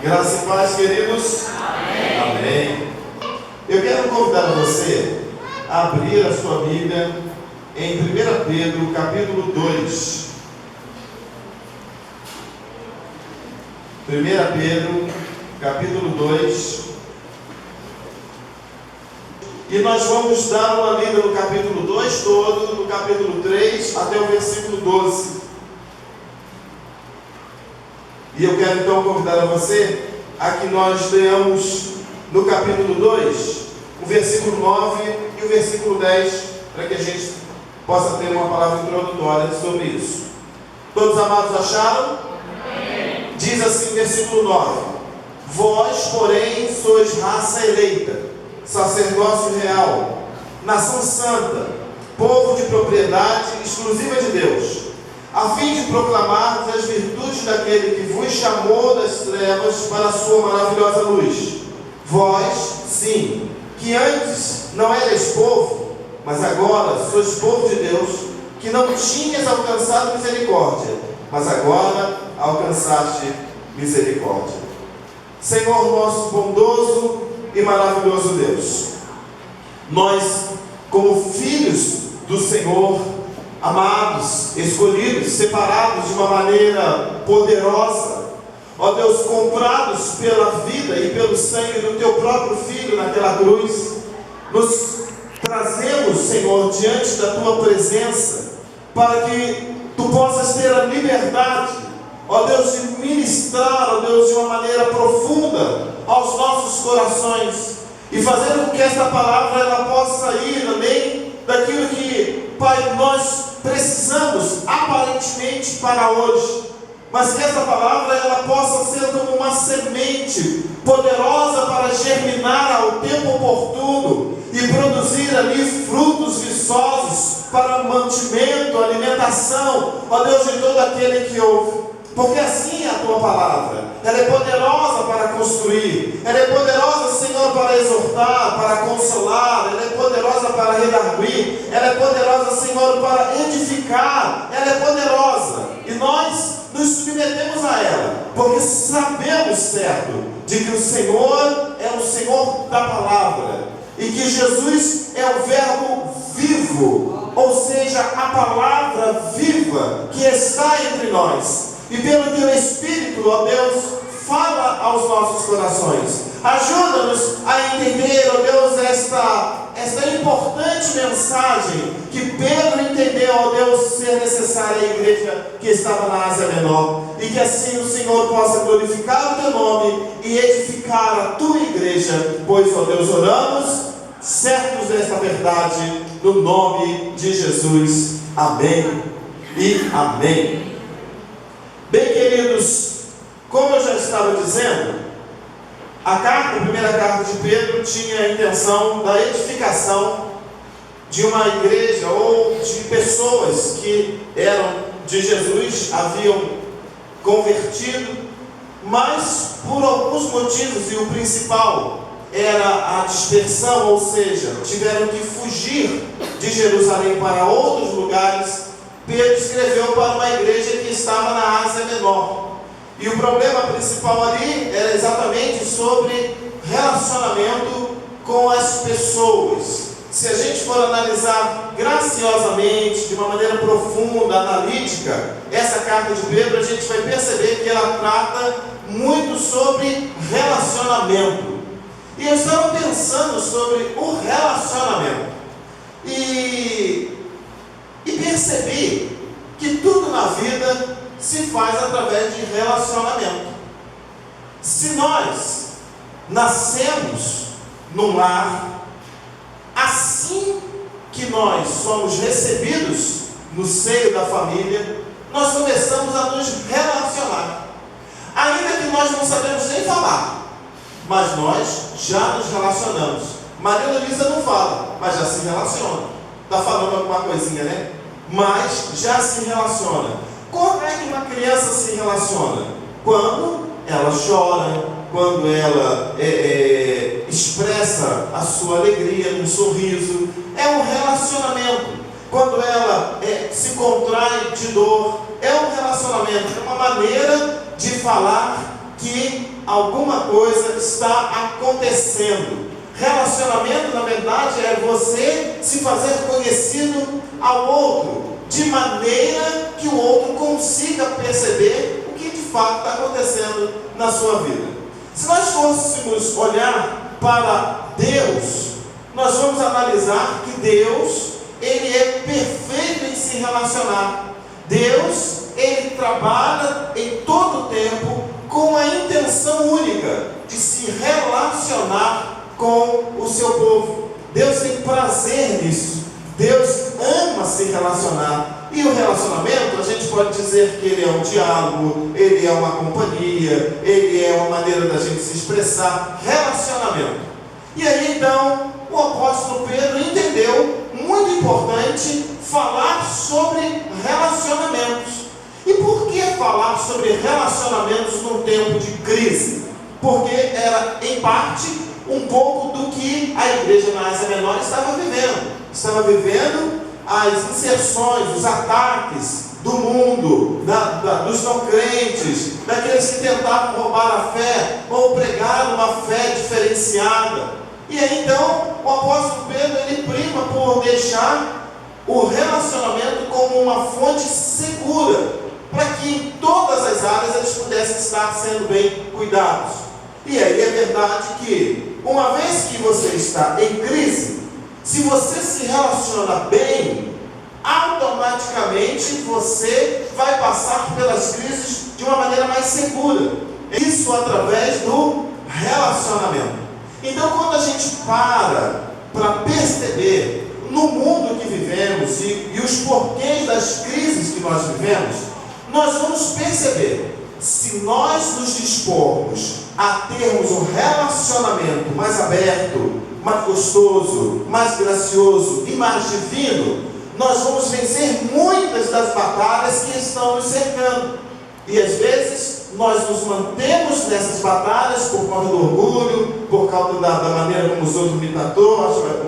Graça e paz, queridos. Amém. Amém. Eu quero convidar você a abrir a sua Bíblia em 1 Pedro, capítulo 2. 1 Pedro, capítulo 2. E nós vamos dar uma lida no capítulo 2 todo, no capítulo 3 até o versículo 12. E eu quero então convidar a você a que nós leamos no capítulo 2, o versículo 9 e o versículo 10, para que a gente possa ter uma palavra introdutória sobre isso. Todos amados acharam? Amém. Diz assim o versículo 9: Vós, porém, sois raça eleita, sacerdócio real, nação santa, povo de propriedade exclusiva de Deus, a fim de proclamarmos as virtudes daquele que vos chamou das trevas para a sua maravilhosa luz. Vós, sim, que antes não erais povo, mas agora sois povo de Deus, que não tinhas alcançado misericórdia, mas agora alcançaste misericórdia. Senhor nosso bondoso e maravilhoso Deus, nós, como filhos do Senhor, amados, escolhidos, separados de uma maneira poderosa, ó Deus, comprados pela vida e pelo sangue do Teu próprio Filho naquela cruz, nos trazemos, Senhor, diante da Tua presença, para que Tu possas ter a liberdade, ó Deus, de ministrar, ó Deus, de uma maneira profunda aos nossos corações, e fazer com que esta palavra ela possa ir além daquilo que, Pai, nós precisamos aparentemente para hoje, mas que essa palavra ela possa ser como uma semente poderosa para germinar ao tempo oportuno e produzir ali frutos viçosos para mantimento, alimentação, ó Deus, de todo aquele que ouve. Porque assim é a Tua palavra, ela é poderosa para construir, ela é poderosa, Senhor, para exortar, para consolar, ela é poderosa para redarguir, ela é poderosa, Senhor, para edificar, ela é poderosa, e nós nos submetemos a ela, porque sabemos certo, de que o Senhor é o Senhor da palavra, e que Jesus é o verbo vivo, ou seja, a palavra viva que está entre nós. E pelo Teu Espírito, ó Deus, fala aos nossos corações. Ajuda-nos a entender, ó Deus, esta importante mensagem que Pedro entendeu, ó Deus, ser necessária à igreja que estava na Ásia Menor. E que assim o Senhor possa glorificar o Teu nome e edificar a Tua igreja. Pois, ó Deus, oramos, certos desta verdade, no nome de Jesus. Amém e amém. Bem, queridos, como eu já estava dizendo, a primeira carta de Pedro tinha a intenção da edificação de uma igreja ou de pessoas que eram de Jesus, haviam convertido, mas por alguns motivos, e o principal era a dispersão, ou seja, tiveram que fugir de Jerusalém para outros lugares. Pedro escreveu para uma igreja que estava na Ásia Menor. E o problema principal ali era exatamente sobre relacionamento com as pessoas. Se a gente for analisar graciosamente, de uma maneira profunda, analítica, essa carta de Pedro, a gente vai perceber que ela trata muito sobre relacionamento. E eu estava pensando sobre o relacionamento. E percebi que tudo na vida se faz através de relacionamento. Se nós nascemos num lar, assim que nós somos recebidos no seio da família, nós começamos a nos relacionar. Ainda que nós não sabemos nem falar, mas nós já nos relacionamos. Maria Luísa não fala, mas já se relaciona. Está falando alguma coisinha, né? Mas já se relaciona. Como é que uma criança se relaciona? Quando ela chora, quando ela expressa a sua alegria num sorriso. É um relacionamento. Quando ela se contrai de dor, é um relacionamento. É uma maneira de falar que alguma coisa está acontecendo. Relacionamento, na verdade, é você se fazer conhecido ao outro, de maneira que o outro consiga perceber o que de fato está acontecendo na sua vida. Se nós fôssemos olhar para Deus, nós vamos analisar que Deus, Ele é perfeito em se relacionar. Deus, Ele trabalha em todo o tempo com a intenção única de se relacionar com o seu povo. Deus tem prazer nisso. Deus ama se relacionar. E o relacionamento, a gente pode dizer que ele é um diálogo, ele é uma companhia, ele é uma maneira da gente se expressar. Relacionamento. E aí então, o apóstolo Pedro entendeu, muito importante, falar sobre relacionamentos. E por que falar sobre relacionamentos num tempo de crise? Porque era, em parte, um pouco do que a igreja na Ásia Menor estava vivendo. Estava vivendo as inserções, os ataques do mundo, dos não crentes, daqueles que tentavam roubar a fé, ou pregar uma fé diferenciada. E aí então, o apóstolo Pedro, ele prima por deixar o relacionamento como uma fonte segura, para que em todas as áreas eles pudessem estar sendo bem cuidados. E aí é verdade que, uma vez que você está em crise, se você se relaciona bem, automaticamente você vai passar pelas crises de uma maneira mais segura. Isso através do relacionamento. Então, quando a gente para perceber no mundo que vivemos e os porquês das crises que nós vivemos, nós vamos perceber, se nós nos dispormos a termos um relacionamento mais aberto, mais gostoso, mais gracioso e mais divino, nós vamos vencer muitas das batalhas que estão nos cercando. E às vezes nós nos mantemos nessas batalhas por causa do orgulho, por causa da maneira como os outros me tratou.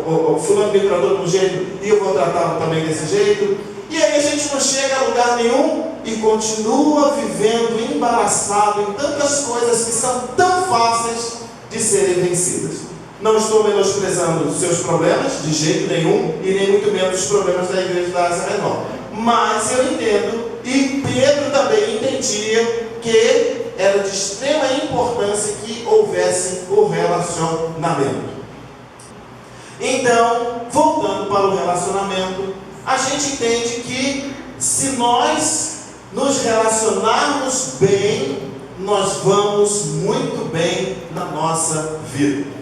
O fulano me tratou de um jeito e eu vou tratá-lo também desse jeito. E aí a gente não chega a lugar nenhum e continua vivendo embaraçado em tantas coisas que são tão fáceis de serem vencidas. Não estou menosprezando os seus problemas, de jeito nenhum, e nem muito menos os problemas da igreja da Ásia Menor. Mas eu entendo, e Pedro também entendia, que era de extrema importância que houvesse o relacionamento. Então, voltando para o relacionamento, a gente entende que se nós nos relacionarmos bem, nós vamos muito bem na nossa vida.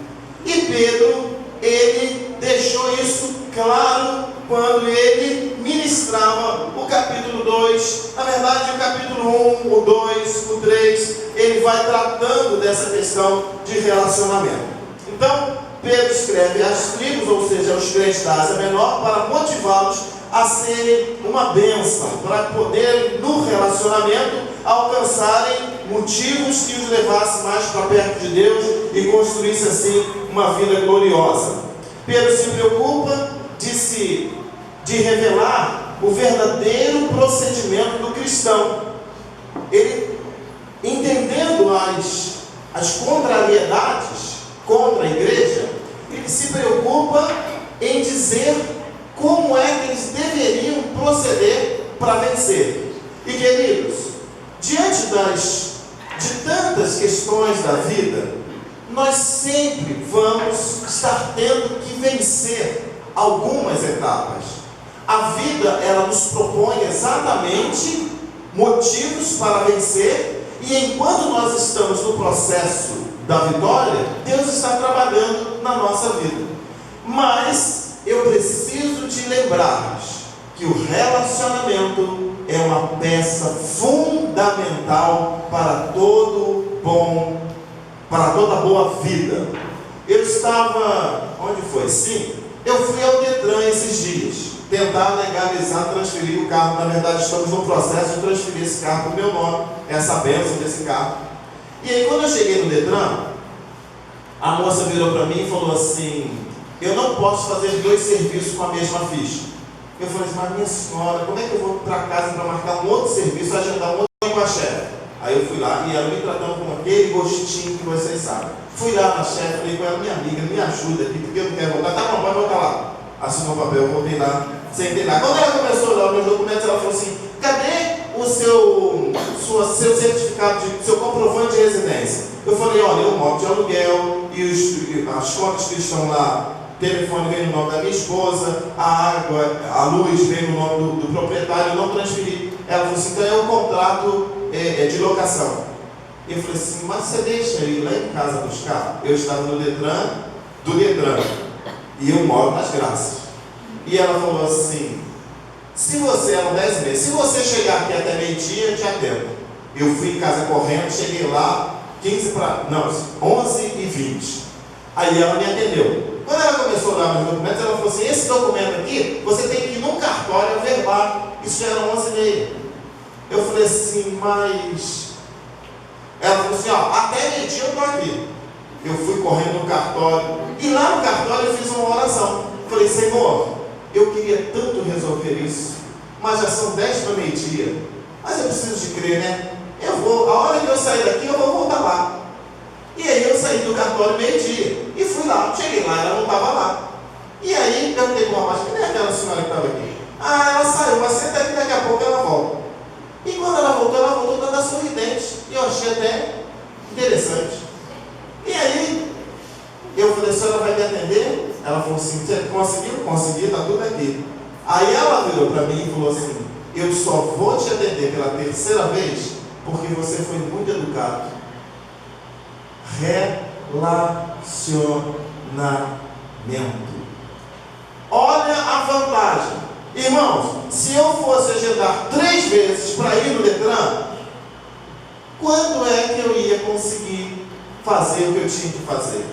E Pedro, ele deixou isso claro quando ele ministrava o capítulo 2, na verdade o capítulo 1, o 2, o 3, ele vai tratando dessa questão de relacionamento. Então, Pedro escreve às tribos, ou seja, aos crentes da Ásia Menor, para motivá-los a serem uma bênção, para poderem, no relacionamento, alcançarem motivos que os levassem mais para perto de Deus e construísse assim uma vida gloriosa. Pedro se preocupa de revelar o verdadeiro procedimento do cristão. Ele, entendendo as contrariedades contra a igreja, ele se preocupa em dizer como é que eles deveriam proceder para vencer. E queridos, diante de tantas questões da vida, nós sempre vamos estar tendo que vencer algumas etapas. A vida, ela nos propõe exatamente motivos para vencer, e enquanto nós estamos no processo da vitória, Deus está trabalhando na nossa vida. Mas eu preciso te lembrar que o relacionamento é uma peça fundamental para toda boa vida. Eu estava, onde foi? Sim, eu fui ao Detran esses dias, tentar legalizar, transferir o carro. Na verdade, estamos no processo de transferir esse carro para o meu nome, essa bênção desse carro. E aí, quando eu cheguei no Detran, a moça virou para mim e falou assim: eu não posso fazer 2 serviços com a mesma ficha. Eu falei assim: mas minha senhora, como é que eu vou para casa para marcar um outro serviço, agendar um outro com a chefe? Aí eu fui lá e ela me tratando com aquele gostinho que vocês sabem. Fui lá na chefe, falei com ela, minha amiga, me ajuda aqui, porque eu não quero voltar. Tá bom, pode voltar lá. Assinou o papel, voltei lá, sentei lá. Quando ela começou a olhar os meus documentos, ela falou assim, cadê o seu certificado, seu comprovante de residência? Eu falei, olha, eu moro de aluguel e as contas que estão lá, o telefone vem no nome da minha esposa, a água, a luz vem no nome do proprietário, eu não transferi. Ela falou assim, então é um contrato de locação. Eu falei assim, mas você deixa eu ir lá em casa buscar? Eu estava no Detran, e eu moro nas Graças. E ela falou assim, se você, eram 10 meses, se você chegar aqui até meio-dia, eu te atendo. Eu fui em casa correndo, cheguei lá, 11h20. Aí ela me atendeu. Quando ela começou a dar meus documentos, ela falou assim, esse documento aqui, você tem que ir num cartório averbar. Isso já era 11h30. Eu falei assim, mas... Ela falou assim, ó, até meio-dia eu estou aqui. Eu fui correndo no cartório. E lá no cartório eu fiz uma oração. Falei, Senhor, eu queria tanto resolver isso, mas já são 10 para meio-dia. Mas eu preciso de crer, né? Eu vou, a hora que eu sair daqui, eu vou voltar lá. E aí eu saí do cartório meio-dia. E fui lá, cheguei lá, ela não estava lá. E aí perguntei para uma rapaz, cadê aquela senhora que estava aqui? Ah, ela saiu, mas senta aqui, daqui a pouco ela volta. E quando ela voltou toda sorridente. E eu achei até interessante. E aí, eu falei, a senhora vai me atender? Ela falou assim, você conseguiu? Consegui, está tudo aqui. Aí ela virou para mim e falou assim, eu só vou te atender pela terceira vez, porque você foi muito educado. Relacionamento. Olha a vantagem. Irmãos, se eu fosse agendar 3 vezes para ir no Detran, quando é que eu ia conseguir fazer o que eu tinha que fazer?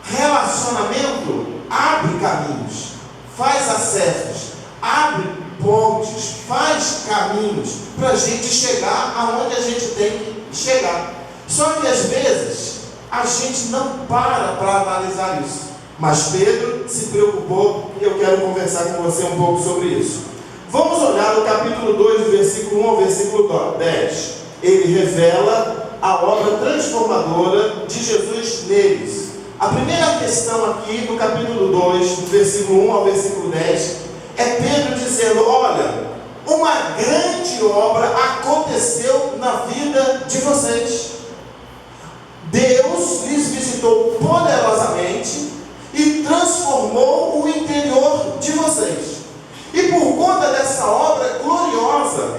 Relacionamento abre caminhos, faz acessos, abre pontes, faz caminhos para a gente chegar aonde a gente tem que chegar. Só que às vezes a gente não para analisar isso. Mas Pedro se preocupou e eu quero conversar com você um pouco sobre isso. Vamos olhar no capítulo 2, do versículo 1 ao versículo 10. Ele revela a obra transformadora de Jesus neles. A primeira questão aqui no capítulo 2, do versículo 1 ao versículo 10, é Pedro dizendo, olha, uma grande obra aconteceu na vida de vocês. Deus lhes visitou poderosamente e transformou o interior de vocês. E por conta dessa obra gloriosa,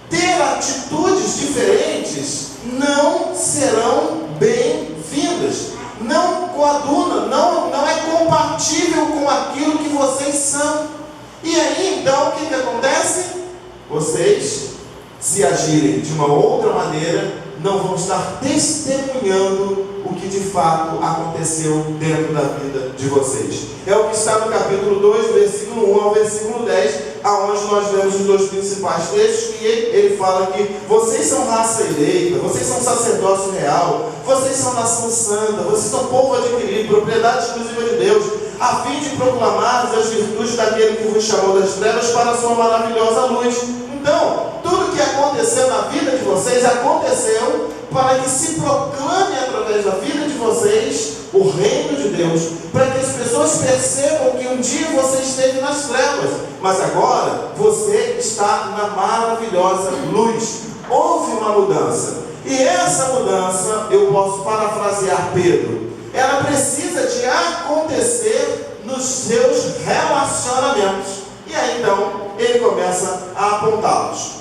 ter atitudes diferentes não serão bem-vindas. Não coaduna, não é compatível com aquilo que vocês são. E aí então o que acontece? Vocês, se agirem de uma outra maneira, não vão estar testemunhando o que de fato aconteceu dentro da vida de vocês. É o que está no capítulo 2, versículo 1 ao versículo 10, aonde nós vemos os 2 principais textos, que ele fala que vocês são raça eleita, vocês são sacerdócio real, vocês são nação santa, vocês são povo adquirido, propriedade exclusiva de Deus, a fim de proclamar as virtudes daquele que vos chamou das trevas para a sua maravilhosa luz. Então, tudo que aconteceu na vida de vocês, aconteceu para que se proclame através da vida de vocês o reino de Deus, para que as pessoas percebam que um dia você esteve nas trevas, mas agora você está na maravilhosa luz. Houve uma mudança, e essa mudança, eu posso parafrasear Pedro, ela precisa de acontecer nos seus relacionamentos. E aí então ele começa a apontá-los.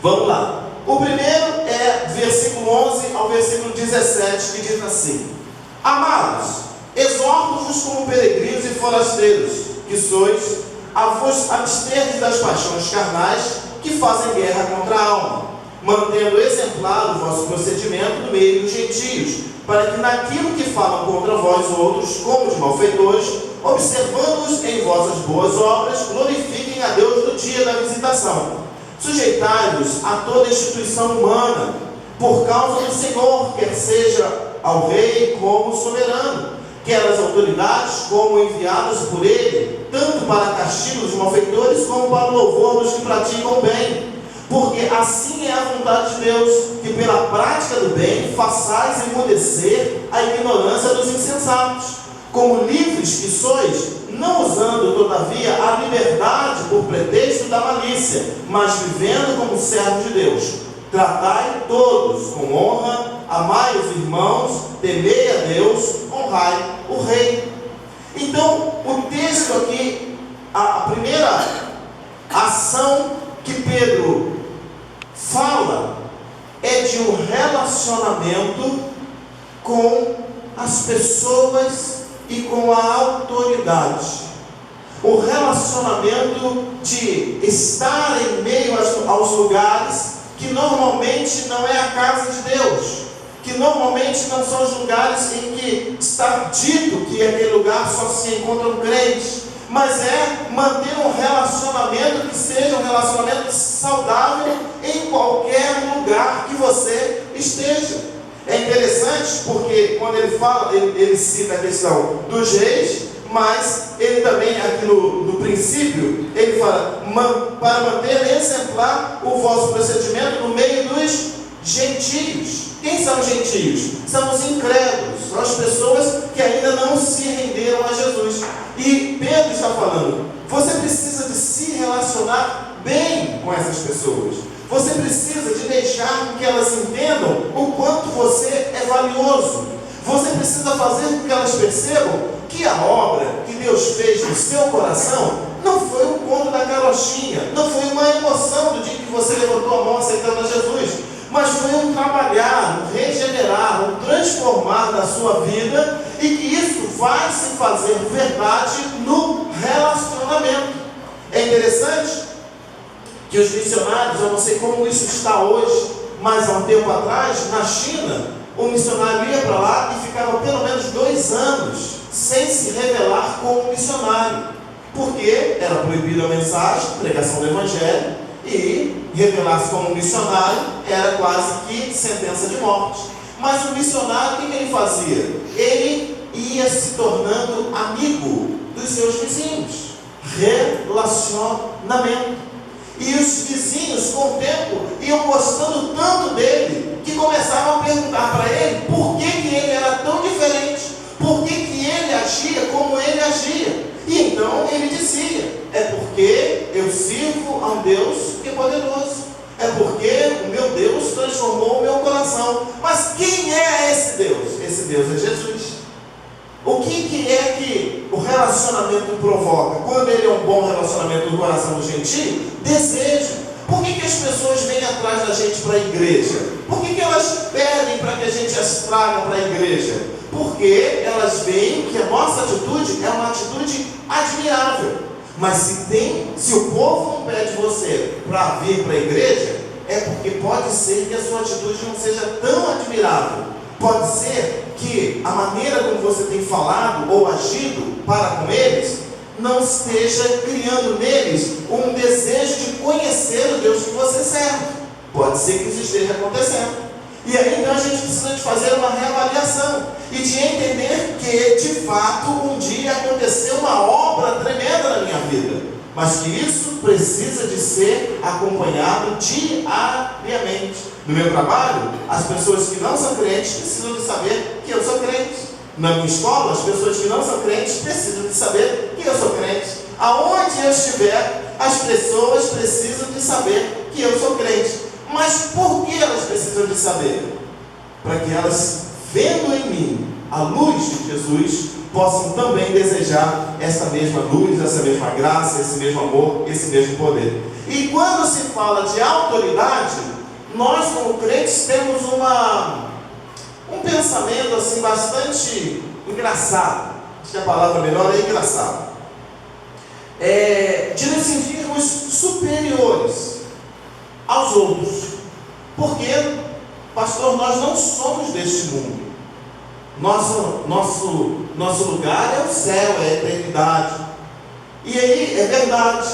Vamos lá. O primeiro é versículo 11 ao versículo 17, que diz assim: Amados, exorto-vos como peregrinos e forasteiros, que sois, a vos absterdes das paixões carnais que fazem guerra contra a alma, mantendo exemplar o vosso procedimento no meio dos gentios, para que naquilo que falam contra vós outros, como de malfeitores, observando-os em vossas boas obras, glorifiquem a Deus no dia da visitação. Sujeitai-vos a toda instituição humana, por causa do Senhor, quer seja ao rei como soberano, quer as autoridades como enviadas por ele, tanto para castigo dos malfeitores, como para o louvor dos que praticam o bem. porque assim é a vontade de Deus, que pela prática do bem façais emudecer a ignorância dos insensatos, como livres que sois, não usando todavia a liberdade por pretexto da malícia, mas vivendo como servos de Deus. Tratai todos com honra, amai os irmãos, temei a Deus, honrai o rei. Então, o texto aqui, a primeira ação que Pedro fala é de um relacionamento com as pessoas e com a autoridade. O relacionamento de estar em meio aos lugares que normalmente não é a casa de Deus, que normalmente não são os lugares em que está dito que aquele lugar só se encontram crentes, mas é manter um relacionamento que seja um relacionamento saudável em qualquer lugar que você esteja. É interessante porque quando ele fala, ele cita a questão dos reis, mas ele também aqui no princípio, ele fala, para manter exemplar o vosso procedimento no meio dos gentios. Quem são os gentios? São os incrédulos, são as pessoas que ainda não se renderam a Jesus. E Pedro está falando, você precisa de se relacionar bem com essas pessoas. Você precisa de deixar com que elas entendam o quanto você é valioso. Você precisa fazer com que elas percebam que a obra que Deus fez no seu coração não foi um conto da carochinha, não foi uma emoção do dia que você levantou a mão aceitando a Jesus, mas foi um trabalhar, um regenerar, um transformar da sua vida, e que isso vai se fazer verdade no relacionamento. É interessante que os missionários, eu não sei como isso está hoje, mas há um tempo atrás, na China, o missionário ia para lá e ficava pelo menos 2 anos sem se revelar como missionário, porque era proibida a mensagem, pregação do evangelho, e revelar-se como missionário era quase que sentença de morte. Mas o missionário, o que ele fazia? Ele ia se tornando amigo dos seus vizinhos. Relacionamento. E os vizinhos, com o tempo, iam gostando tanto dele, que começavam a perguntar para ele por que ele era tão diferente, por que ele agia como ele agia. E então ele dizia, é porque eu sirvo a um Deus que é poderoso, é porque o meu Deus transformou o meu coração. Mas quem é esse Deus? Esse Deus é Jesus. O que é que o relacionamento provoca? Quando ele é um bom relacionamento no coração do gentio, desejo. Por que as pessoas vêm atrás da gente para a igreja? Por que elas pedem para que a gente as traga para a igreja? Porque elas veem que a nossa atitude é uma atitude admirável. Mas se o povo não pede você para vir para a igreja, é porque pode ser que a sua atitude não seja tão admirável. Pode ser que a maneira como você tem falado ou agido para com eles não esteja criando neles um desejo de conhecer o Deus que você serve. Pode ser que isso esteja acontecendo. E aí então a gente precisa de fazer uma reavaliação e de entender que de fato um dia aconteceu uma obra tremenda na minha vida, mas que isso precisa de ser acompanhado diariamente. No meu trabalho, as pessoas que não são crentes precisam de saber que eu sou crente. Na minha escola, as pessoas que não são crentes precisam de saber que eu sou crente. Aonde eu estiver, as pessoas precisam de saber que eu sou crente. Mas por que elas precisam de saber? Para que elas, vendo em mim a luz de Jesus, possam também desejar essa mesma luz, essa mesma graça, esse mesmo amor, esse mesmo poder. E quando se fala de autoridade, nós como crentes temos um pensamento assim bastante engraçado. Acho que a palavra melhor é engraçado. De nos sentirmos superiores aos outros. Porque, pastor, nós não somos deste mundo. Nosso lugar é o céu, é a eternidade. E aí é verdade.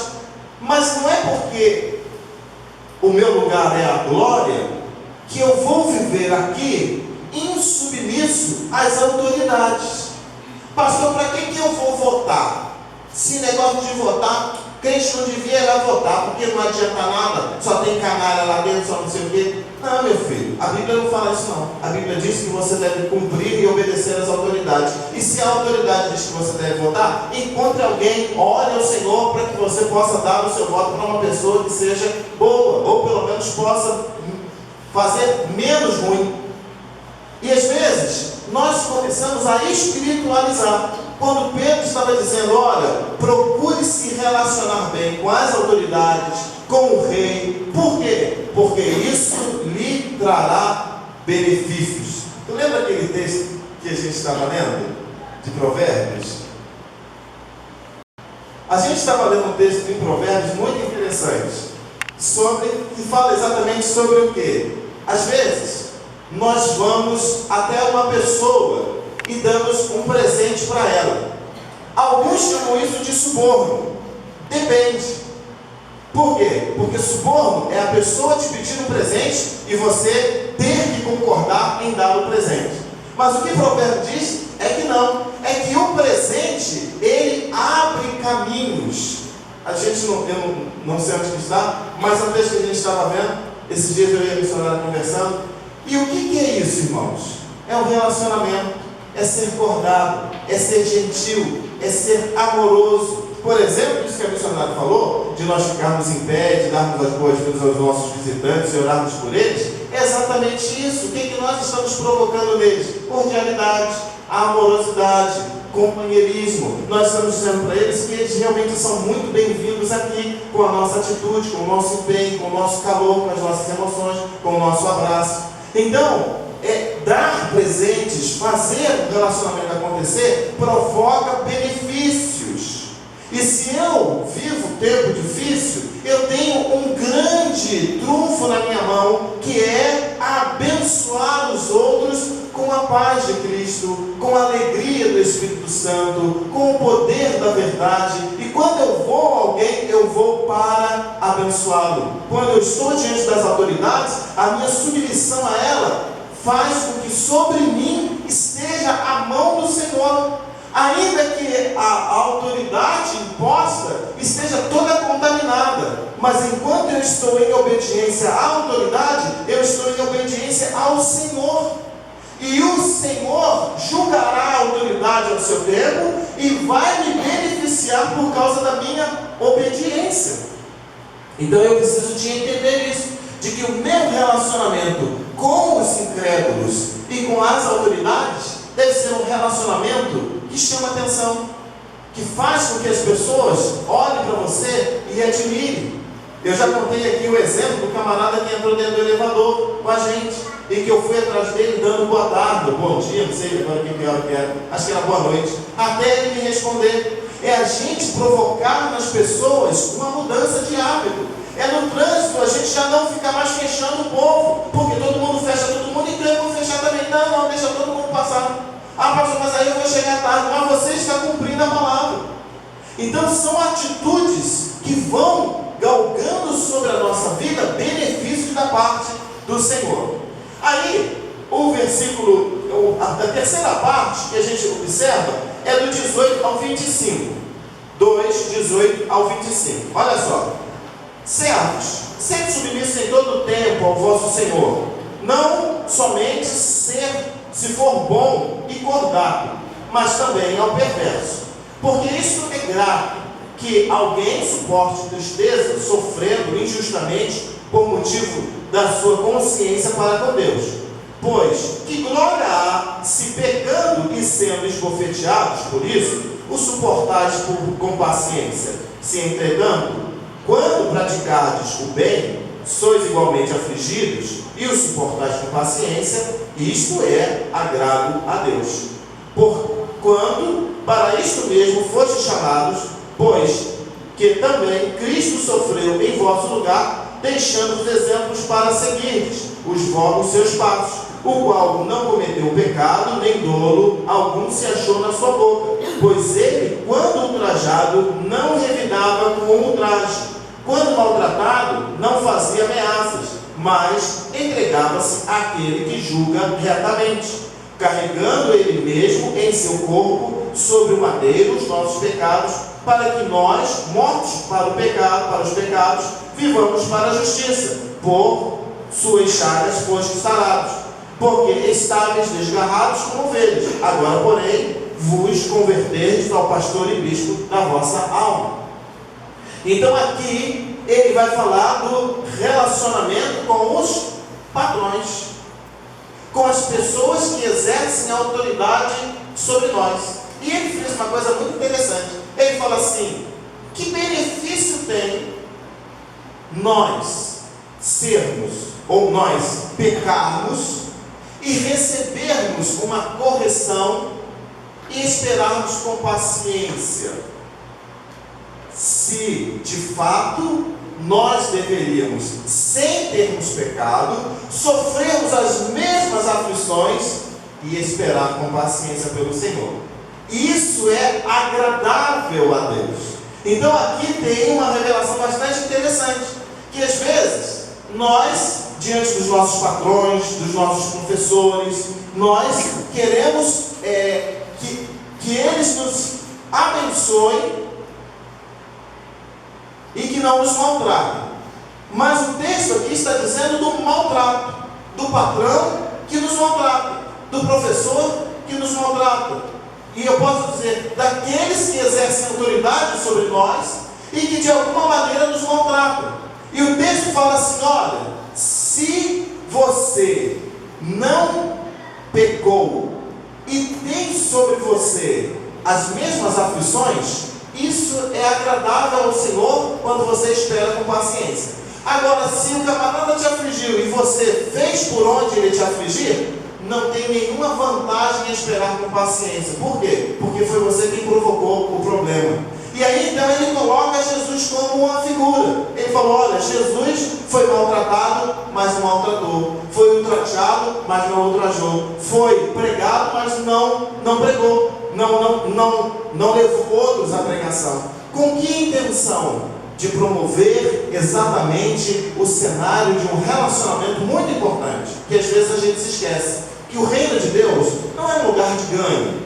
Mas não é porque o meu lugar é a glória que eu vou viver aqui insubmisso às autoridades. Pastor, para que eu vou votar? Se negócio de votar, Crente não devia ir lá votar, porque não adianta nada, só tem canalha lá dentro, só não sei o quê. Não, meu filho, a Bíblia não fala isso não. A Bíblia diz que você deve cumprir e obedecer às autoridades. E se a autoridade diz que você deve votar, encontre alguém, ore ao Senhor para que você possa dar o seu voto para uma pessoa que seja boa, ou pelo menos possa fazer menos ruim. E às vezes, nós começamos a espiritualizar. Quando Pedro estava dizendo, olha, procure se relacionar bem com as autoridades, com o rei. Por quê? Porque isso lhe trará benefícios. Tu lembra aquele texto que a gente estava lendo? De Provérbios? A gente estava lendo um texto de Provérbios muito interessante, que fala exatamente sobre o quê? Às vezes, nós vamos até uma pessoa e damos um presente para ela. Alguns chamam isso de suborno. Depende. Por quê? Porque suborno é a pessoa te pedir um presente e você ter que concordar em dar o presente. Mas o que o provérbio diz é que não. É que o presente, ele abre caminhos. A gente eu não sei onde está, mas a vez que a gente estava vendo, esses dias eu e a missionária conversando. E o que é isso, irmãos? É um relacionamento. É ser acordado, é ser gentil, é ser amoroso. Por exemplo, isso que a missionária falou, de nós ficarmos em pé, de darmos as boas-vindas aos nossos visitantes e orarmos por eles, é exatamente isso. O que nós estamos provocando neles? Cordialidade, amorosidade, companheirismo. Nós estamos dizendo para eles que eles realmente são muito bem-vindos aqui, com a nossa atitude, com o nosso empenho, com o nosso calor, com as nossas emoções, com o nosso abraço. Então, dar presentes, fazer o relacionamento acontecer, provoca benefícios. E se eu vivo tempo difícil, eu tenho um grande trunfo na minha mão, que é abençoar os outros com a paz de Cristo, com a alegria do Espírito Santo, com o poder da verdade. E quando eu vou a alguém, eu vou para abençoá-lo. Quando eu estou diante das autoridades, a minha submissão a ela faz com que sobre mim esteja a mão do Senhor. Ainda que a autoridade imposta esteja toda contaminada, mas enquanto eu estou em obediência à autoridade, eu estou em obediência ao Senhor. E o Senhor julgará a autoridade ao seu tempo e vai me beneficiar por causa da minha obediência. Então eu preciso de entender isso, de que o meu relacionamento com os incrédulos e com as autoridades deve ser um relacionamento que chama atenção, que faz com que as pessoas olhem para você e admirem. Eu já contei aqui o exemplo do camarada que entrou dentro do elevador com a gente, e que eu fui atrás dele dando boa tarde, bom dia, não sei agora que hora que era, acho que era boa noite, até ele me responder. É a gente provocar nas pessoas uma mudança de hábito. É no trânsito a gente já não ficar mais fechando o povo, porque todo mundo fecha todo mundo, então eu vou fechar também. Não, deixa todo mundo passar. Ah, pastor, mas aí eu vou chegar tarde. Mas você está cumprindo a palavra. Então são atitudes que vão galgando sobre a nossa vida benefícios da parte do Senhor. Aí, o versículo, a terceira parte que a gente observa é do 18 ao 25. 2, 18 ao 25. Olha só. Servos, sede submissos em todo o tempo ao vosso Senhor, não somente se for bom e cordato, mas também ao perverso. Porque isso é grato, que alguém suporte tristeza, sofrendo injustamente, por motivo da sua consciência para com Deus. Pois, que glória há, se pecando e sendo esbofeteados por isso, o suportais com paciência. Se entretanto, quando praticardes o bem, sois igualmente afligidos, e o suportais com paciência, isto é agrado a Deus. Porquanto, para isto mesmo fostes chamados, pois que também Cristo sofreu em vosso lugar, deixando-vos exemplos para seguirdes os seus passos, o qual não cometeu pecado, nem dolo algum se achou na sua boca, pois ele, quando ultrajado, não revidava com ultraje, quando maltratado, não fazia ameaças, mas entregava-se àquele que julga retamente, carregando ele mesmo em seu corpo sobre o madeiro os nossos pecados, para que nós, mortos para o pecado, para os pecados, vivamos para a justiça. Por suas chagas fostes sarados, porque estáveis desgarrados como ovelhas. Agora, porém, vos converterdes ao pastor e bispo da vossa alma. Então aqui ele vai falar do relacionamento com os patrões, com as pessoas que exercem autoridade sobre nós. E ele fez uma coisa muito interessante. Ele fala assim: que benefício tem nós sermos, ou nós pecarmos e recebermos uma correção e esperarmos com paciência, se de fato nós deveríamos, sem termos pecado, sofrermos as mesmas aflições e esperar com paciência pelo Senhor. Isso é agradável a Deus. Então aqui tem uma revelação bastante interessante, que às vezes nós, diante dos nossos patrões, dos nossos professores, nós queremos que eles nos abençoem e que não nos maltratem. Mas o texto aqui está dizendo do maltrato, do patrão que nos maltrata, do professor que nos maltrata. E eu posso dizer, daqueles que exercem autoridade sobre nós e que de alguma maneira nos maltratam. E o texto fala assim: olha, se você não pecou e tem sobre você as mesmas aflições, isso é agradável ao Senhor quando você espera com paciência. Agora, se o camarada te afligiu e você fez por onde ele te afligir, não tem nenhuma vantagem em esperar com paciência. Por quê? Porque foi você quem provocou o problema. E aí então ele coloca Jesus como uma figura. Ele falou: olha, Jesus foi maltratado, mas não maltratou. Foi ultrajado, mas não ultrajou. Foi pregado, mas não pregou. Não levou outros à pregação. Com que intenção? De promover exatamente o cenário de um relacionamento muito importante, que às vezes a gente se esquece, que o reino de Deus não é um lugar de ganho.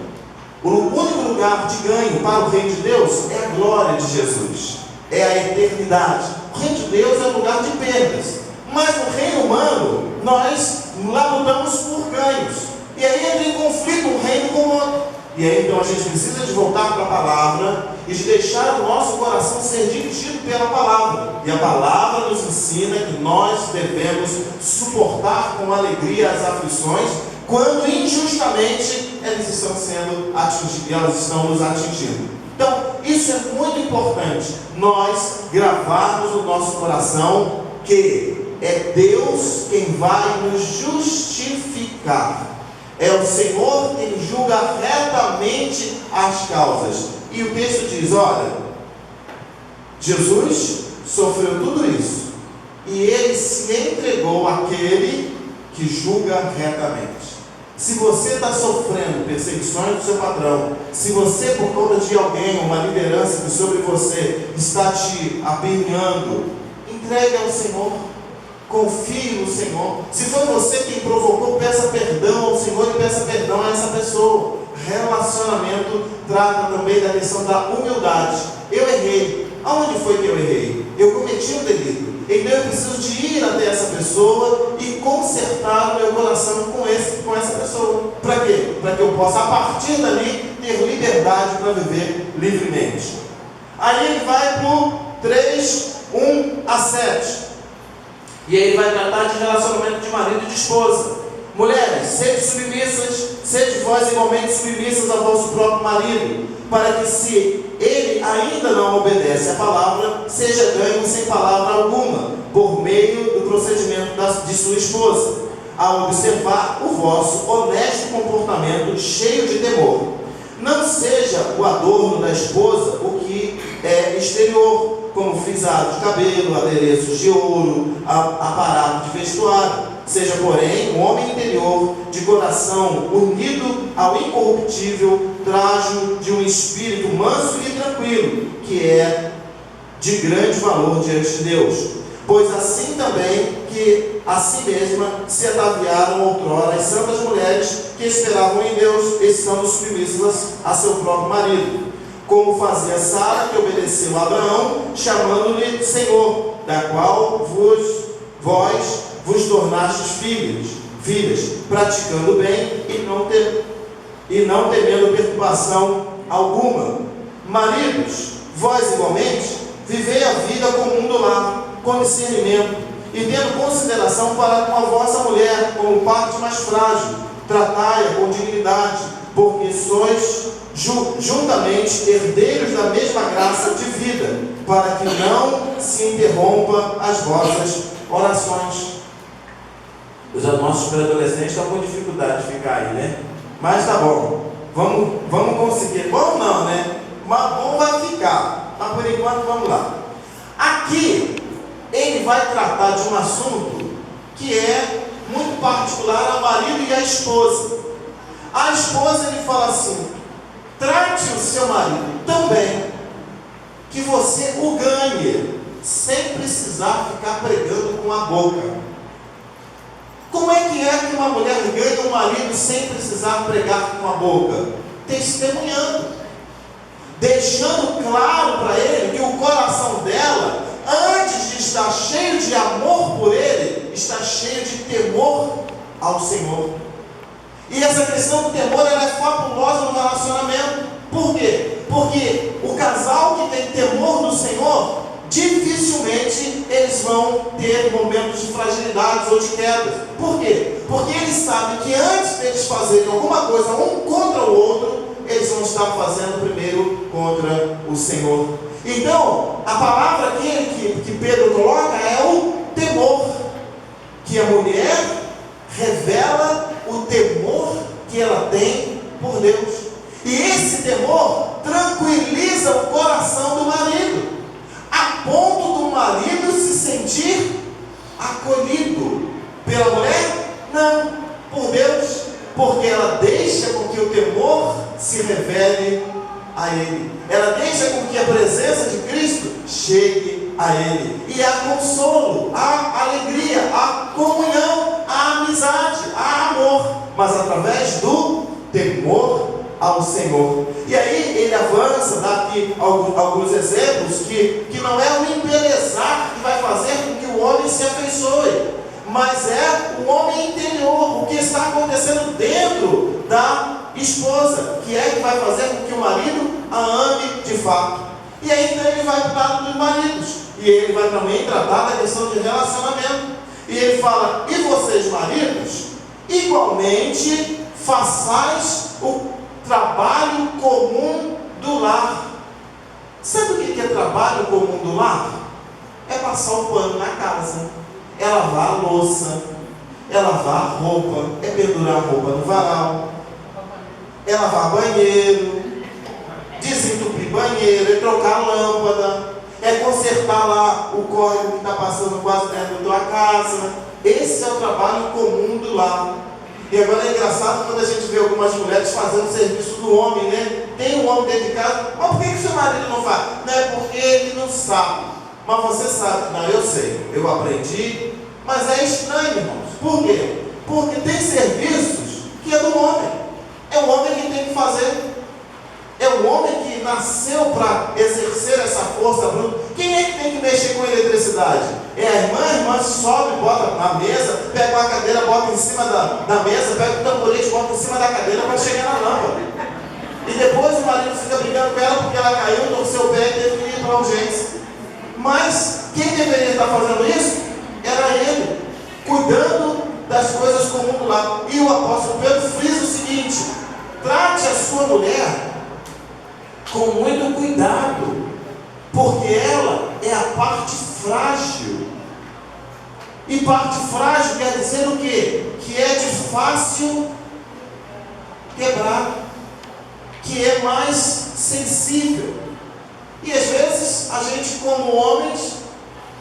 O único lugar de ganho para o reino de Deus é a glória de Jesus, é a eternidade. O reino de Deus é um lugar de perdas, mas no reino humano nós lá lutamos por ganhos, e aí entra em conflito um reino com o outro. E aí então a gente precisa de voltar para a palavra e de deixar o nosso coração ser dirigido pela palavra. E a palavra nos ensina que nós devemos suportar com alegria as aflições, quando injustamente elas estão sendo atingidas, elas estão nos atingindo. Então, isso é muito importante, nós gravarmos no nosso coração que é Deus quem vai nos justificar. É o Senhor quem julga retamente as causas. E o texto diz: olha, Jesus sofreu tudo isso e ele se entregou àquele que julga retamente. Se você está sofrendo perseguições do seu patrão, se você, por conta de alguém, uma liderança que sobre você está te apinhando, entregue ao Senhor. Confie no Senhor. Se foi você quem provocou, peça perdão ao Senhor e peça perdão a essa pessoa. Relacionamento trata também da questão da humildade. Eu errei. Aonde foi que eu errei? Eu cometi um delito. Então eu preciso de ir até essa pessoa e consertar o meu coração com essa pessoa. Para quê? Para que eu possa, a partir dali, ter liberdade para viver livremente. Aí ele vai para o 3, 1 a 7. E aí ele vai tratar de relacionamento de marido e de esposa. Mulheres, sede submissas, sede vós igualmente submissas ao vosso próprio marido, para que, se ele ainda não obedece à palavra, seja ganho sem palavra alguma, por meio do procedimento de sua esposa, a observar o vosso honesto comportamento cheio de temor. Não seja o adorno da esposa o que é exterior, como frisado de cabelo, adereços de ouro, aparato de vestuário. Seja, porém, um homem interior, de coração unido ao incorruptível trajo de um espírito manso e tranquilo, que é de grande valor diante de Deus. Pois assim também que a si mesma se ataviaram outrora as santas mulheres que esperavam em Deus, estando submissas a seu próprio marido. como fazia Sara, que obedeceu a Abraão, chamando-lhe Senhor, da qual vós vos tornastes filhas, praticando o bem e não temendo perturbação alguma. Maridos, vós igualmente, vivei a vida comum do lar, com discernimento, e tendo consideração para com a vossa mulher, como parte mais frágil, tratai-a com dignidade, porque sois juntamente herdeiros da mesma graça de vida, para que não se interrompa as vossas orações. Os nossos pré-adolescentes estão com dificuldade de ficar aí, né? Mas tá bom, vamos conseguir. Bom não, né? Mas bom vai ficar, mas por enquanto vamos lá. Aqui ele vai tratar de um assunto que é muito particular ao marido e à esposa. A esposa, ele fala assim: trate o seu marido tão bem que você o ganhe, sem precisar ficar pregando com a boca. Como é que uma mulher ganha um marido sem precisar pregar com a boca? Testemunhando, deixando claro para ele que o coração dela, antes de estar cheio de amor por ele, está cheio de temor ao Senhor. E essa questão do temor, ela é fabulosa no relacionamento. Por quê? Porque o casal que tem temor do Senhor, dificilmente eles vão ter momentos de fragilidades ou de quedas. Por quê? Porque eles sabem que antes deles fazerem alguma coisa um contra o outro, eles vão estar fazendo primeiro contra o Senhor. Então, a palavra aqui que Pedro coloca é o temor, que a mulher revela o temor que ela tem por Deus. E esse temor tranquiliza o coração do marido, a ponto do marido se sentir acolhido pela mulher? Não, por Deus, porque ela deixa com que o temor se revele a ele. Ela deixa com que a presença de Cristo chegue a ele. E há consolo, há alegria, há comunhão, há amizade, há amor, mas através do temor ao Senhor. E aí ele avança, dá aqui alguns exemplos que não é o embelezar que vai fazer com que o homem se afeiçoe, mas é o homem interior, o que está acontecendo dentro da esposa, que é que vai fazer com que o marido a ame de fato. E aí então ele vai para o lado dos maridos, e ele vai também tratar da questão de relacionamento, e ele fala: e vocês maridos, igualmente façais o trabalho comum do lar. Sabe o que é trabalho comum do lar? É passar o pano na casa, é lavar a louça, é lavar a roupa, é pendurar a roupa no varal, é lavar banheiro, desentupir banheiro, é trocar a lâmpada, é consertar lá o córrego que está passando quase dentro da tua casa. Esse é o trabalho comum do lar. E agora é engraçado quando a gente vê algumas mulheres fazendo serviço do homem, né? Tem um homem dentro de casa, mas por que o seu marido não faz? Não é porque ele não sabe. Mas você sabe. Não, eu sei, eu aprendi. Mas é estranho, irmãos. Por quê? Porque tem serviços que é do homem. É o homem que tem que fazer. É o homem que nasceu para exercer essa força bruta. Quem é que tem que mexer com a eletricidade? É a irmã sobe, bota na mesa, pega uma cadeira, bota em cima da mesa, pega o tamborete, bota em cima da cadeira para chegar na lâmpada. E depois o marido fica brigando com ela porque ela caiu, torceu o pé e teve que ir para a urgência. Mas quem deveria estar fazendo isso? Era ele, cuidando das coisas comuns do lar. E o apóstolo Pedro frisa o seguinte: trate a sua mulher com muito cuidado, porque ela é a parte frágil. E parte frágil quer dizer o quê? Que é de fácil quebrar, que é mais sensível. E às vezes a gente, como homens,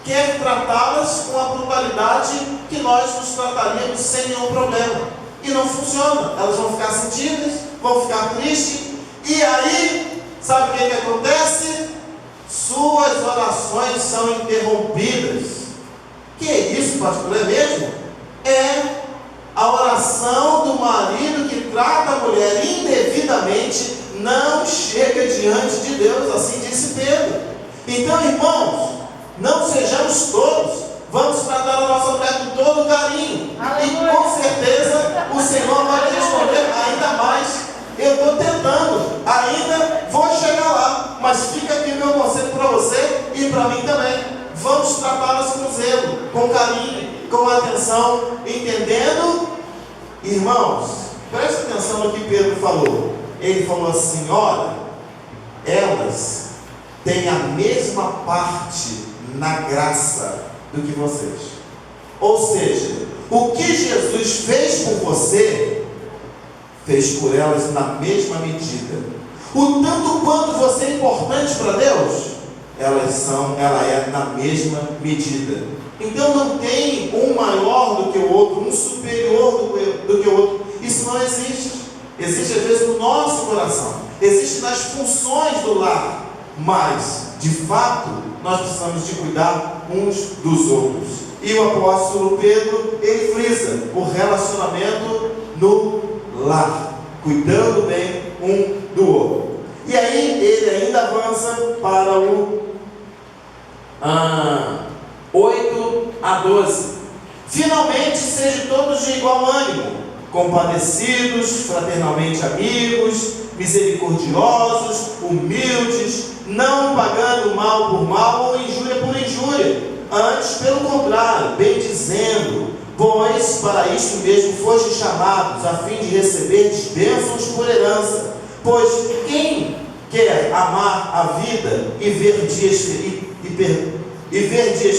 quer tratá-las com a brutalidade que nós nos trataríamos sem nenhum problema. E não funciona. Elas vão ficar sentidas, vão ficar tristes, e aí sabe o que acontece? Suas orações são interrompidas. Que é isso, pastor? É mesmo? É a oração do marido que trata a mulher indevidamente, não chega diante de Deus, assim disse Pedro. Então, irmãos, não sejamos tolos, vamos tratar a nossa mulher com todo carinho, e com certeza o Senhor vai responder ainda mais. Eu estou tentando, ainda vou chegar lá, mas fica aqui meu conselho para você e para mim também. Vamos tratá-las com zelo, com carinho, com atenção, entendendo. Irmãos, preste atenção no que Pedro falou. Ele falou assim: olha, elas têm a mesma parte na graça do que vocês. Ou seja, o que Jesus fez por você, fez por elas na mesma medida. O tanto quanto você é importante para Deus, ela é na mesma medida. Então não tem um maior do que o outro, um superior do que o outro. Isso não existe. Existe às vezes no nosso coração, existe nas funções do lar, mas de fato nós precisamos de cuidar uns dos outros. E o apóstolo Pedro, ele frisa o relacionamento no lar, cuidando bem um do outro. E aí ele ainda avança para o 8 a 12. Finalmente sejam todos de igual ânimo, compadecidos, fraternalmente amigos, misericordiosos, humildes, não pagando mal por mal ou injúria por injúria, antes pelo contrário, bendizendo, pois para isto mesmo fostes chamados, a fim de receber bênçãos por herança. Pois quem quer amar a vida e ver dias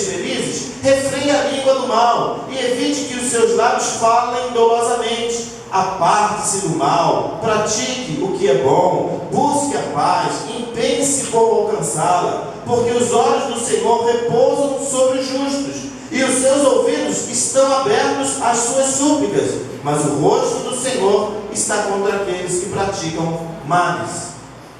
felizes, refreie a língua do mal e evite que os seus lábios falem dolosamente. Aparte-se do mal, pratique o que é bom, busque a paz, empenhe-se como alcançá-la, porque os olhos do Senhor repousam sobre os justos, e os seus ouvidos estão abertos às suas súplicas, mas o rosto do Senhor está contra aqueles que praticam males.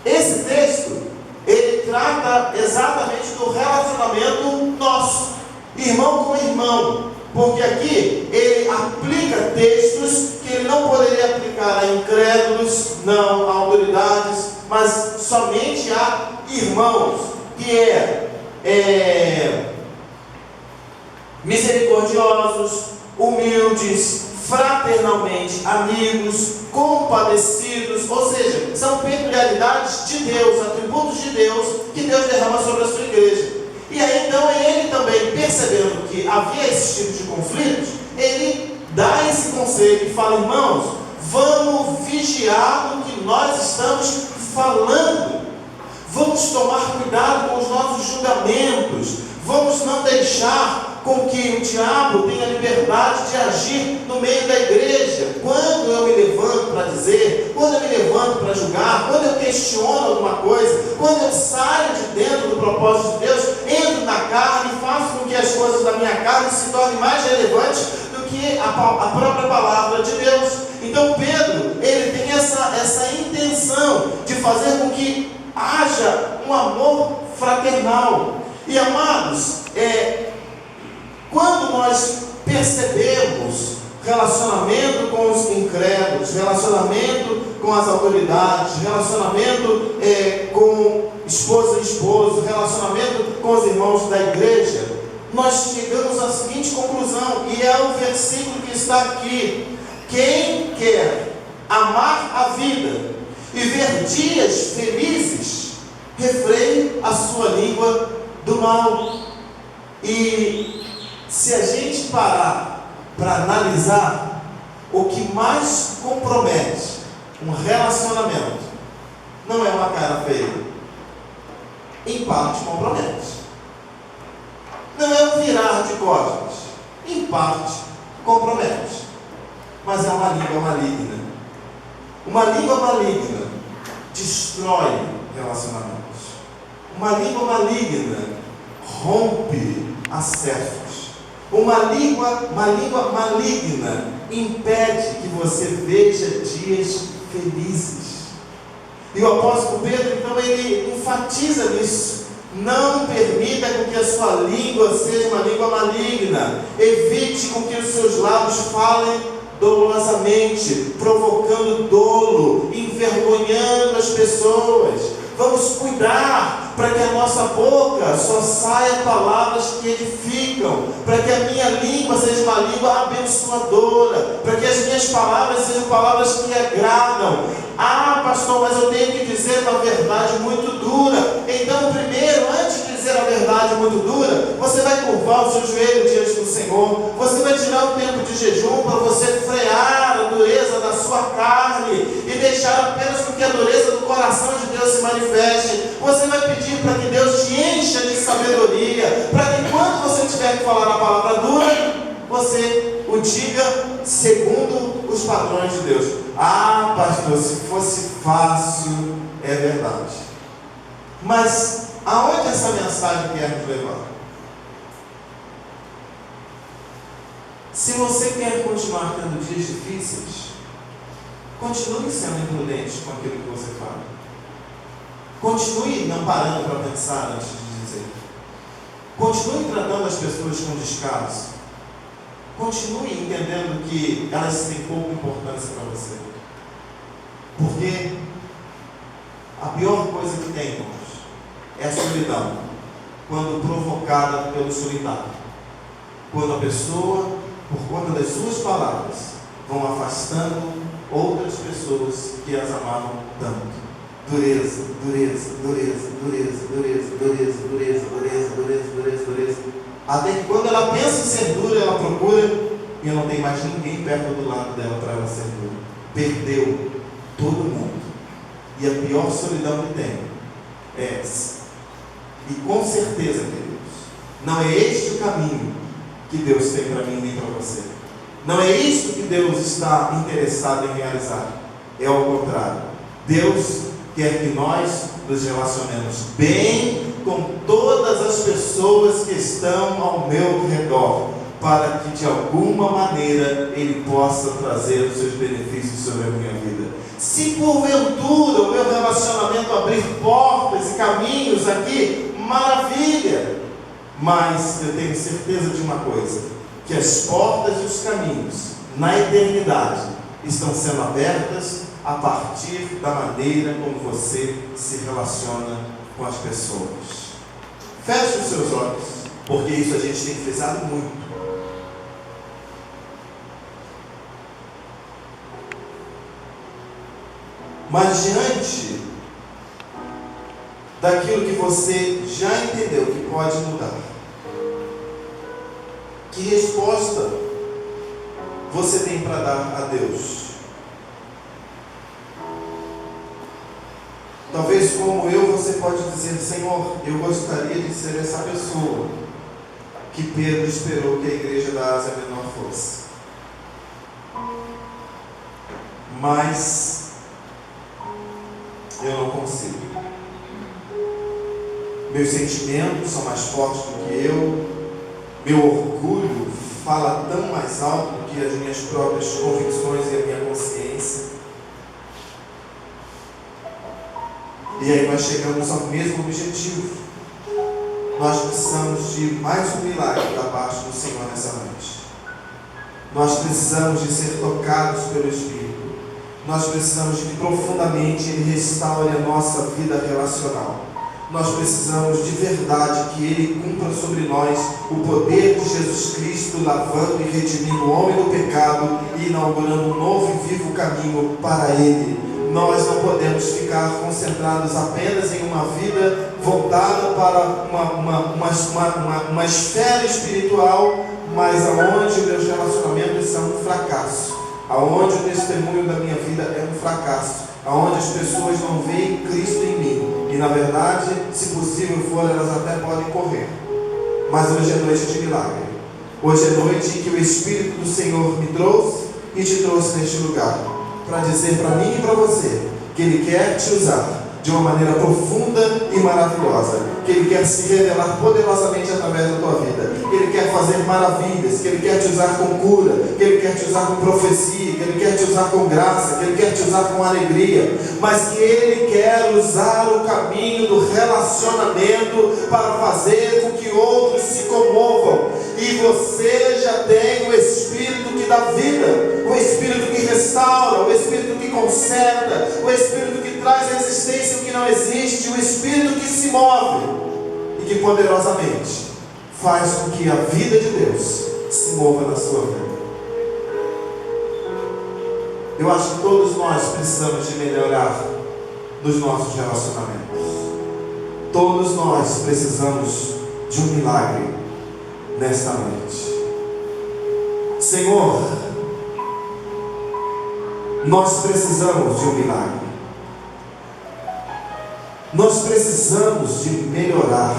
Esse texto, ele trata exatamente do relacionamento nosso, irmão com irmão, porque aqui ele aplica textos que ele não poderia aplicar a incrédulos, não a autoridades, mas somente a irmãos, que misericordiosos, humildes, fraternalmente amigos, compadecidos, ou seja, são peculiaridades de Deus, atributos de Deus, que Deus derrama sobre a sua igreja. E aí então ele também, percebendo que havia esse tipo de conflitos, ele dá esse conselho e fala: irmãos, vamos vigiar no que nós estamos falando, vamos tomar cuidado com os nossos julgamentos, vamos não deixar com que o diabo tenha liberdade de agir no meio da igreja. Quando eu me levanto para dizer, quando eu me levanto para julgar, quando eu questiono alguma coisa, quando eu saio de dentro do propósito de Deus, entro na carne e faço com que as coisas da minha carne se tornem mais relevantes do que a própria palavra de Deus. Então Pedro, ele tem essa intenção de fazer com que haja um amor fraternal. E amados, quando nós percebemos relacionamento com os incrédulos, relacionamento com as autoridades, relacionamento com esposa e esposo, relacionamento com os irmãos da igreja, nós chegamos à seguinte conclusão, e é o versículo que está aqui: quem quer amar a vida e ver dias felizes, refreie a sua língua do mal. E se a gente parar para analisar, o que mais compromete um relacionamento não é uma cara feia, em parte compromete. Não é um virar de costas, em parte compromete. Mas é uma língua maligna. Uma língua maligna destrói relacionamentos. Uma língua maligna rompe acessos. Uma língua maligna impede que você veja dias felizes. E o apóstolo Pedro, então, ele enfatiza nisso. Não permita com que a sua língua seja uma língua maligna. Evite com que os seus lábios falem dolosamente, provocando dolo, envergonhando as pessoas. Vamos cuidar para que a nossa boca só saia palavras que edificam, para que a minha língua seja uma língua abençoadora, para que as minhas palavras sejam palavras que agradam. Ah, pastor, mas eu tenho que dizer uma verdade muito dura. Então, primeiro, antes de dizer a verdade muito dura, você vai curvar o seu joelho diante do Senhor, você vai tirar um tempo de jejum para você frear a dureza da sua carne e deixar apenas com que a dureza do coração de Deus se manifeste. Você vai pedir para que Deus te encha de sabedoria, para que quando você tiver que falar a palavra dura, você o diga segundo os padrões de Deus. Ah, pastor, se fosse fácil, é verdade. Mas aonde essa mensagem quer nos levar? Se você quer continuar tendo dias difíceis, continue sendo imprudente com aquilo que você fala. Continue não parando para pensar antes de dizer. Continue tratando as pessoas com descaso. Continue entendendo que elas têm pouca importância para você. Porque a pior coisa que tem, irmãos, é a solidão, quando provocada pelo solitário. Quando a pessoa, por conta das suas palavras, vão afastando outras pessoas que as amavam tanto. Dureza, dureza, dureza, dureza, dureza, dureza, dureza, dureza, dureza, dureza, dureza. Até que quando ela pensa em ser dura, ela procura e não tem mais ninguém perto do lado dela para ela ser dura. Perdeu todo mundo. E a pior solidão que tem é essa. E com certeza, queridos, não é este o caminho que Deus tem para mim nem para você. Não é isso que Deus está interessado em realizar. É ao contrário. Deus quer que nós nos relacionemos bem com todas as pessoas que estão ao meu redor, para que de alguma maneira Ele possa trazer os seus benefícios sobre a minha vida. Se porventura o meu relacionamento abrir portas e caminhos aqui, maravilha! Mas eu tenho certeza de uma coisa, que as portas e os caminhos na eternidade estão sendo abertas a partir da maneira como você se relaciona com as pessoas. Feche os seus olhos, porque isso a gente tem frisado muito. Mas diante daquilo que você já entendeu que pode mudar, que resposta você tem para dar a Deus? Talvez como eu, você pode dizer: Senhor, eu gostaria de ser essa pessoa que Pedro esperou que a igreja da Ásia Menor fosse. Mas eu não consigo. Meus sentimentos são mais fortes do que eu. Meu orgulho fala tão mais alto do que as minhas próprias convicções e a minha consciência. E aí nós chegamos ao mesmo objetivo. Nós precisamos de mais um milagre da parte do Senhor nessa noite. Nós precisamos de ser tocados pelo Espírito. Nós precisamos de que profundamente Ele restaure a nossa vida relacional. Nós precisamos de verdade que Ele cumpra sobre nós o poder de Jesus Cristo, lavando e redimindo o homem do pecado e inaugurando um novo e vivo caminho para Ele. Nós não podemos ficar concentrados apenas em uma vida voltada para uma esfera espiritual, mas aonde meus relacionamentos são um fracasso, aonde o testemunho da minha vida é um fracasso, aonde as pessoas não veem Cristo em mim, e na verdade, se possível for, elas até podem correr. Mas hoje é noite de milagre. Hoje é noite em que o Espírito do Senhor me trouxe e te trouxe neste lugar, para dizer para mim e para você que Ele quer te usar de uma maneira profunda e maravilhosa, que Ele quer se revelar poderosamente através da tua vida, que Ele quer fazer maravilhas, que Ele quer te usar com cura, que Ele quer te usar com profecia, que Ele quer te usar com graça, que Ele quer te usar com alegria, mas que Ele quer usar o caminho do relacionamento para fazer com que outros se comovam. E você já tem o Espírito que dá vida, o Espírito que restaura, o Espírito que conserta, o Espírito que traz resistência não existe um Espírito que se move e que poderosamente faz com que a vida de Deus se mova na sua vida. Eu acho que todos nós precisamos de melhorar nos nossos relacionamentos. Todos nós precisamos de um milagre nesta noite. Senhor, nós precisamos de um milagre. Nós precisamos de melhorar.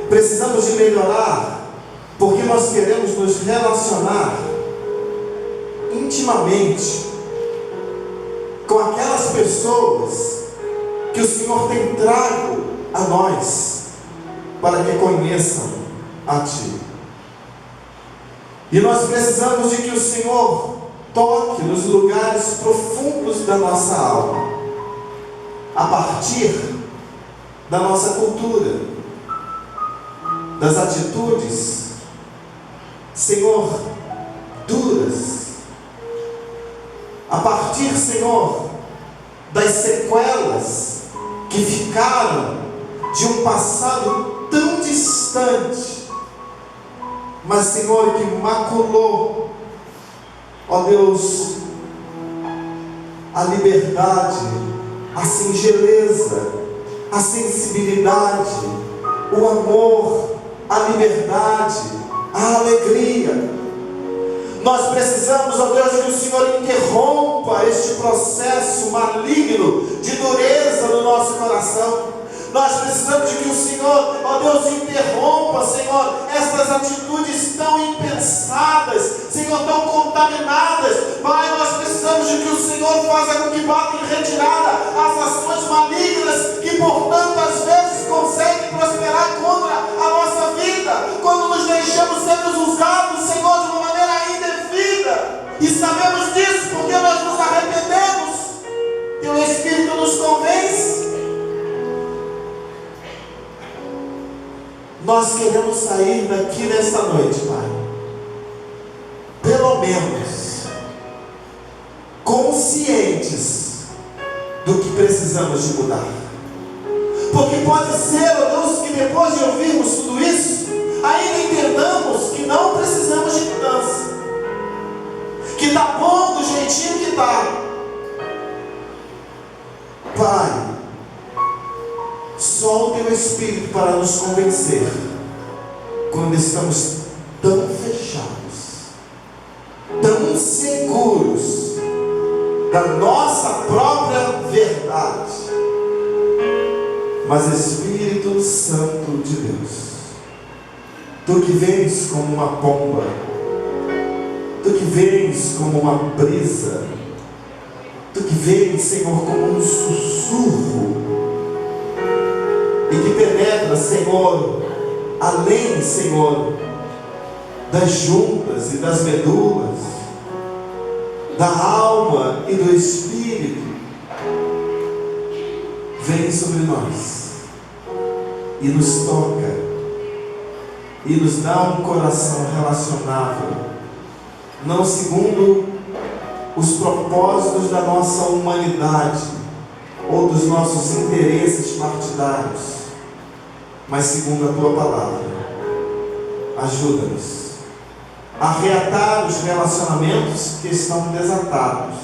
Precisamos de melhorar porque nós queremos nos relacionar intimamente com aquelas pessoas que o Senhor tem trago a nós para que conheçam a Ti. E nós precisamos de que o Senhor toque nos lugares profundos da nossa alma, a partir da nossa cultura, das atitudes, Senhor, duras, a partir, Senhor, das sequelas que ficaram de um passado tão distante, mas, Senhor, que maculou, ó Deus, a liberdade, a singeleza, a sensibilidade, o amor, a liberdade, a alegria. Nós precisamos, ó Deus, que o Senhor interrompa este processo maligno de dureza no nosso coração. Nós precisamos de que o Senhor, ó Deus, interrompa, Senhor, essas atitudes tão impensadas, Senhor, tão contaminadas. Pai, nós precisamos de que o Senhor faça com que bata em retirada as ações malignas que por tantas vezes conseguem prosperar contra a nossa vida, quando nos deixamos ser usados, Senhor, de uma maneira indevida. E sabemos disso porque nós nos arrependemos e o Espírito nos convence. Nós queremos sair daqui nesta noite, Pai, pelo menos conscientes do que precisamos de mudar. Porque pode ser, ó Deus, que depois de ouvirmos tudo isso, ainda entendamos que não precisamos de mudança, que está bom do jeitinho que está. Pai, só o Teu Espírito para nos convencer quando estamos tão fechados, tão seguros da nossa própria verdade. Mas Espírito Santo de Deus, Tu que vens como uma pomba, Tu que vens como uma brisa, Tu que vens, Senhor, como um sussurro, e que penetra, Senhor, além, Senhor, das juntas e das medulas, da alma e do Espírito, vem sobre nós e nos toca e nos dá um coração relacionável, não segundo os propósitos da nossa humanidade ou dos nossos interesses partidários, mas segundo a Tua palavra. Ajuda-nos a reatar os relacionamentos que estão desatados,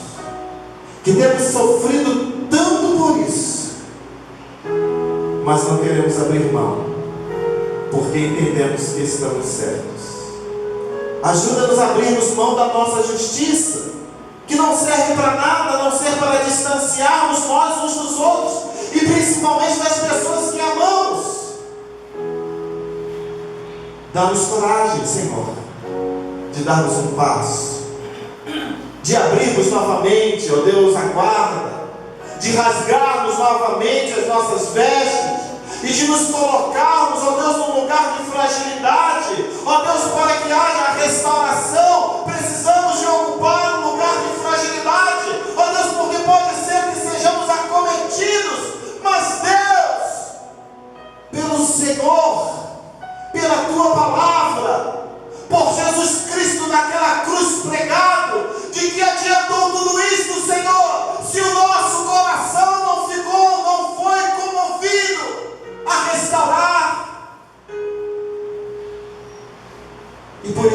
que temos sofrido tanto por isso, mas não queremos abrir mão, porque entendemos que estamos certos. Ajuda-nos a abrirmos mão da nossa justiça, que não serve para nada, a não ser para distanciarmos nós uns dos outros, e principalmente das pessoas que amamos. Dá-nos coragem, Senhor, de darmos um passo, de abrirmos novamente, ó Deus, a guarda, de rasgarmos novamente as nossas vestes, e de nos colocarmos, ó Deus, num lugar de fragilidade. Ó Deus, para que haja a restauração, precisamos de ocupar um lugar de fragilidade. Ó Deus, porque pode ser que sejamos acometidos, mas Deus, pelo Senhor, pela Tua palavra, por Jesus Cristo naquela cruz pregado, de que adiantou tudo isso, Senhor, se o nosso coração não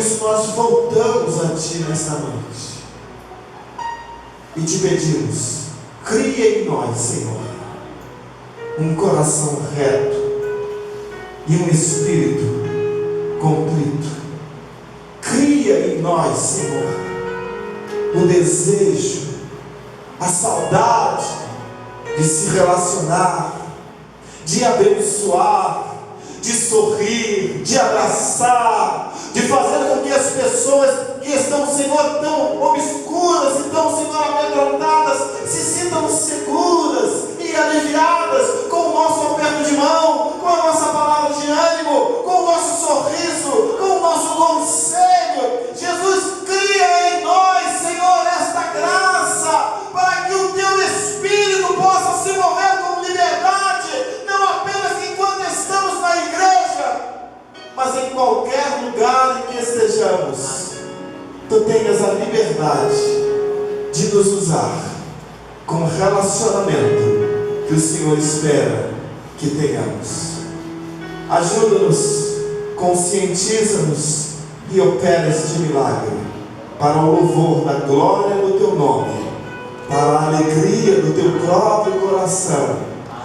isso nós voltamos a Ti nesta noite e Te pedimos: cria em nós, Senhor, um coração reto e um espírito contrito. Cria em nós, Senhor, o desejo, a saudade de se relacionar, de abençoar, de sorrir, de abraçar, de fazer com que as pessoas que estão, Senhor, tão obscuras e tão, Senhor, amedrontadas, se sintam seguras e aliviadas com o nosso aperto de mão, com a nossa palavra de ânimo, com o nosso sorriso, com o nosso conselho. Jesus, cria em nós, Senhor, esta graça, para que o Teu Espírito possa se mover com liberdade, não apenas enquanto estamos na igreja, mas em qualquer lugar em que estejamos. Tu tenhas a liberdade de nos usar com o relacionamento que o Senhor espera que tenhamos. Ajuda-nos, conscientiza-nos e opera este milagre para o louvor da glória do Teu nome, para a alegria do Teu próprio coração,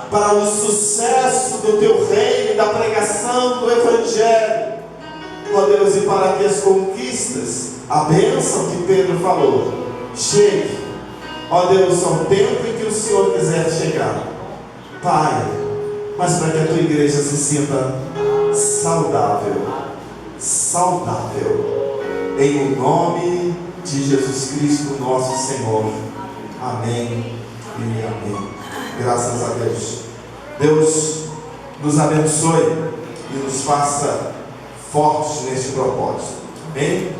para o sucesso do Teu reino e da pregação do Evangelho, ó Deus, e para que as conquistas, a bênção que Pedro falou, chegue, ó Deus, ao tempo em que o Senhor quiser chegar, Pai, mas para que a Tua igreja se sinta saudável, em o nome de Jesus Cristo, nosso Senhor. Amém e amém. Graças a Deus. Deus nos abençoe e nos faça fortes neste propósito. Amém?